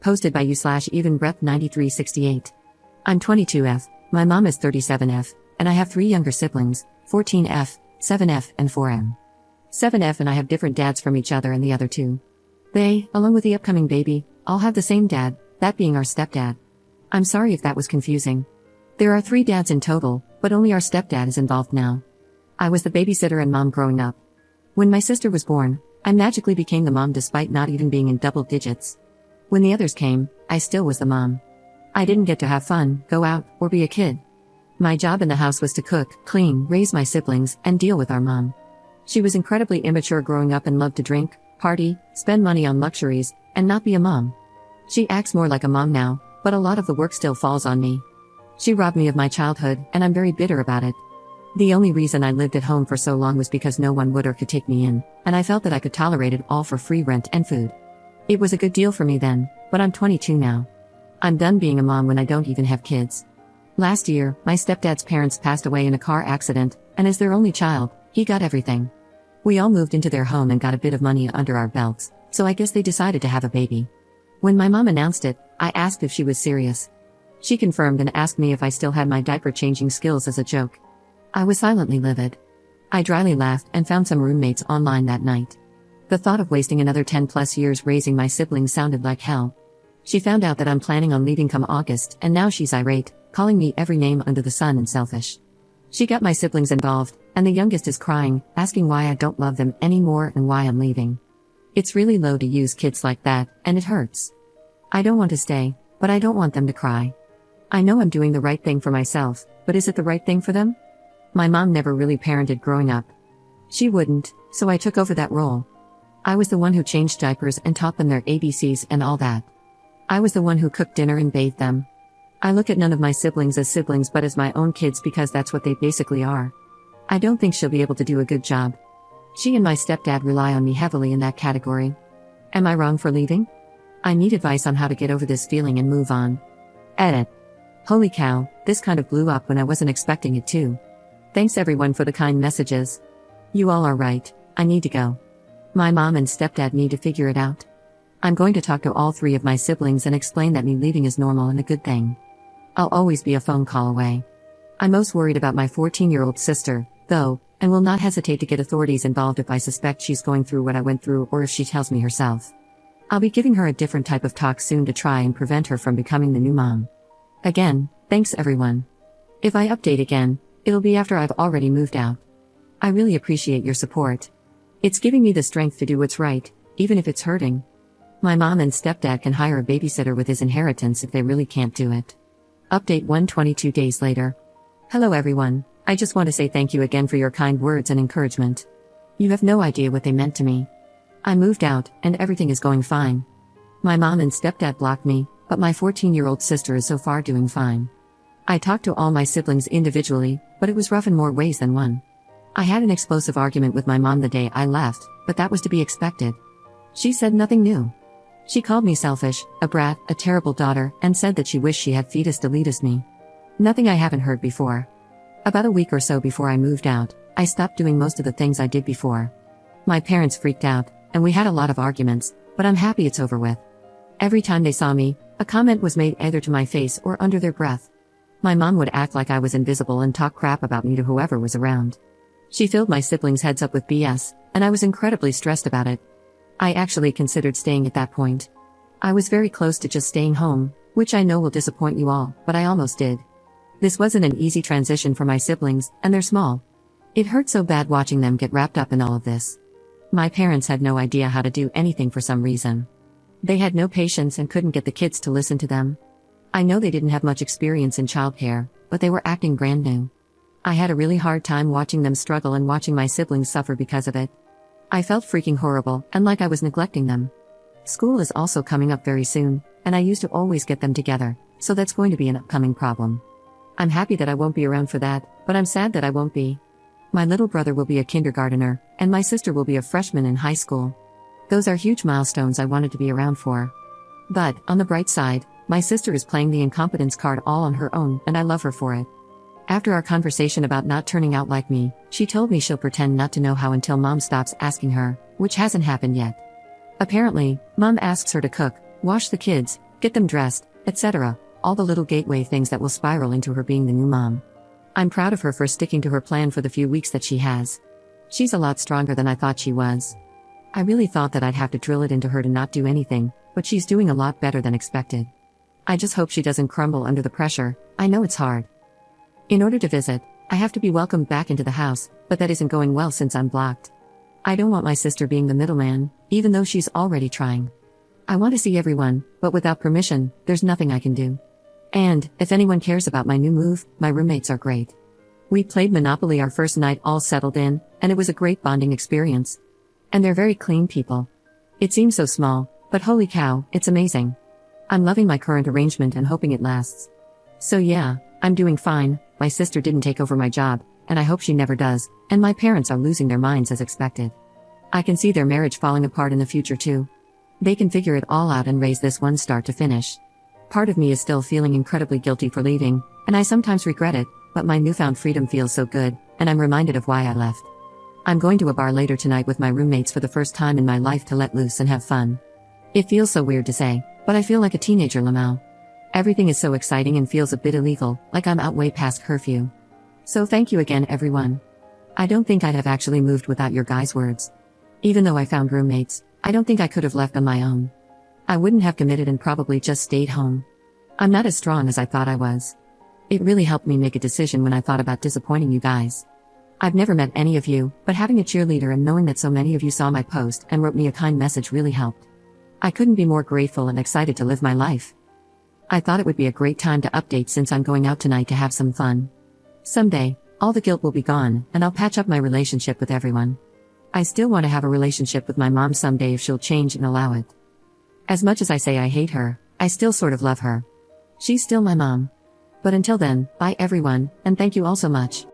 Posted by you/evenbreath9368. I'm 22F, my mom is 37F, and I have 3 younger siblings, 14F, 7F, and 4M. 7F and I have different dads from each other and the other 2. They, along with the upcoming baby, all have the same dad, that being our stepdad. I'm sorry if that was confusing. There are 3 dads in total, but only our stepdad is involved now. I was the babysitter and mom growing up. When my sister was born, I magically became the mom despite not even being in double digits. When the others came, I still was the mom. I didn't get to have fun, go out, or be a kid. My job in the house was to cook, clean, raise my siblings, and deal with our mom. She was incredibly immature growing up and loved to drink, party, spend money on luxuries, and not be a mom. She acts more like a mom now, but a lot of the work still falls on me. She robbed me of my childhood, and I'm very bitter about it. The only reason I lived at home for so long was because no one would or could take me in, and I felt that I could tolerate it all for free rent and food. It was a good deal for me then, but I'm 22 now. I'm done being a mom when I don't even have kids. Last year, my stepdad's parents passed away in a car accident, and as their only child, he got everything. We all moved into their home and got a bit of money under our belts, so I guess they decided to have a baby. When my mom announced it, I asked if she was serious. She confirmed and asked me if I still had my diaper changing skills as a joke. I was silently livid. I dryly laughed and found some roommates online that night. The thought of wasting another 10+ years raising my siblings sounded like hell. She found out that I'm planning on leaving come August, and now she's irate, calling me every name under the sun and selfish. She got my siblings involved, and the youngest is crying, asking why I don't love them anymore and why I'm leaving. It's really low to use kids like that, and it hurts. I don't want to stay, but I don't want them to cry. I know I'm doing the right thing for myself, but is it the right thing for them? My mom never really parented growing up. She wouldn't, so I took over that role. I was the one who changed diapers and taught them their ABCs and all that. I was the one who cooked dinner and bathed them. I look at none of my siblings as siblings but as my own kids because that's what they basically are. I don't think she'll be able to do a good job. She and my stepdad rely on me heavily in that category. Am I wrong for leaving? I need advice on how to get over this feeling and move on. Edit. Holy cow, this kind of blew up when I wasn't expecting it to. Thanks everyone for the kind messages. You all are right, I need to go. My mom and stepdad need to figure it out. I'm going to talk to all 3 of my siblings and explain that me leaving is normal and a good thing. I'll always be a phone call away. I'm most worried about my 14-year-old sister, though, and will not hesitate to get authorities involved if I suspect she's going through what I went through or if she tells me herself. I'll be giving her a different type of talk soon to try and prevent her from becoming the new mom. Again, thanks everyone. If I update again, it'll be after I've already moved out. I really appreciate your support. It's giving me the strength to do what's right, even if it's hurting. My mom and stepdad can hire a babysitter with his inheritance if they really can't do it. Update 122 days later. Hello everyone, I just want to say thank you again for your kind words and encouragement. You have no idea what they meant to me. I moved out, and everything is going fine. My mom and stepdad blocked me, but my 14-year-old sister is so far doing fine. I talked to all my siblings individually, but it was rough in more ways than one. I had an explosive argument with my mom the day I left, but that was to be expected. She said nothing new. She called me selfish, a brat, a terrible daughter, and said that she wished she had fetus deleted me. Nothing I haven't heard before. About a week or so before I moved out, I stopped doing most of the things I did before. My parents freaked out, and we had a lot of arguments, but I'm happy it's over with. Every time they saw me, a comment was made either to my face or under their breath. My mom would act like I was invisible and talk crap about me to whoever was around. She filled my siblings' heads up with BS, and I was incredibly stressed about it. I actually considered staying at that point. I was very close to just staying home, which I know will disappoint you all, but I almost did. This wasn't an easy transition for my siblings, and they're small. It hurt so bad watching them get wrapped up in all of this. My parents had no idea how to do anything for some reason. They had no patience and couldn't get the kids to listen to them. I know they didn't have much experience in childcare, but they were acting brand new. I had a really hard time watching them struggle and watching my siblings suffer because of it. I felt freaking horrible, and like I was neglecting them. School is also coming up very soon, and I used to always get them together, so that's going to be an upcoming problem. I'm happy that I won't be around for that, but I'm sad that I won't be. My little brother will be a kindergartner, and my sister will be a freshman in high school. Those are huge milestones I wanted to be around for. But, on the bright side, my sister is playing the incompetence card all on her own, and I love her for it. After our conversation about not turning out like me, she told me she'll pretend not to know how until mom stops asking her, which hasn't happened yet. Apparently, mom asks her to cook, wash the kids, get them dressed, etc. All the little gateway things that will spiral into her being the new mom. I'm proud of her for sticking to her plan for the few weeks that she has. She's a lot stronger than I thought she was. I really thought that I'd have to drill it into her to not do anything, but she's doing a lot better than expected. I just hope she doesn't crumble under the pressure. I know it's hard. In order to visit, I have to be welcomed back into the house, but that isn't going well since I'm blocked. I don't want my sister being the middleman, even though she's already trying. I want to see everyone, but without permission, there's nothing I can do. And, if anyone cares about my new move, my roommates are great. We played Monopoly our first night all settled in, and it was a great bonding experience. And they're very clean people. It seems so small, but holy cow, it's amazing. I'm loving my current arrangement and hoping it lasts. So yeah, I'm doing fine. My sister didn't take over my job, and I hope she never does, and my parents are losing their minds as expected. I can see their marriage falling apart in the future too. They can figure it all out and raise this one start to finish. Part of me is still feeling incredibly guilty for leaving, and I sometimes regret it, but my newfound freedom feels so good, and I'm reminded of why I left. I'm going to a bar later tonight with my roommates for the first time in my life to let loose and have fun. It feels so weird to say, but I feel like a teenager Lamau. Everything is so exciting and feels a bit illegal, like I'm out way past curfew. So thank you again everyone. I don't think I'd have actually moved without your guys' words. Even though I found roommates, I don't think I could have left on my own. I wouldn't have committed and probably just stayed home. I'm not as strong as I thought I was. It really helped me make a decision when I thought about disappointing you guys. I've never met any of you, but having a cheerleader and knowing that so many of you saw my post and wrote me a kind message really helped. I couldn't be more grateful and excited to live my life. I thought it would be a great time to update since I'm going out tonight to have some fun. Someday, all the guilt will be gone, and I'll patch up my relationship with everyone. I still want to have a relationship with my mom someday if she'll change and allow it. As much as I say I hate her, I still sort of love her. She's still my mom. But until then, bye everyone, and thank you all so much.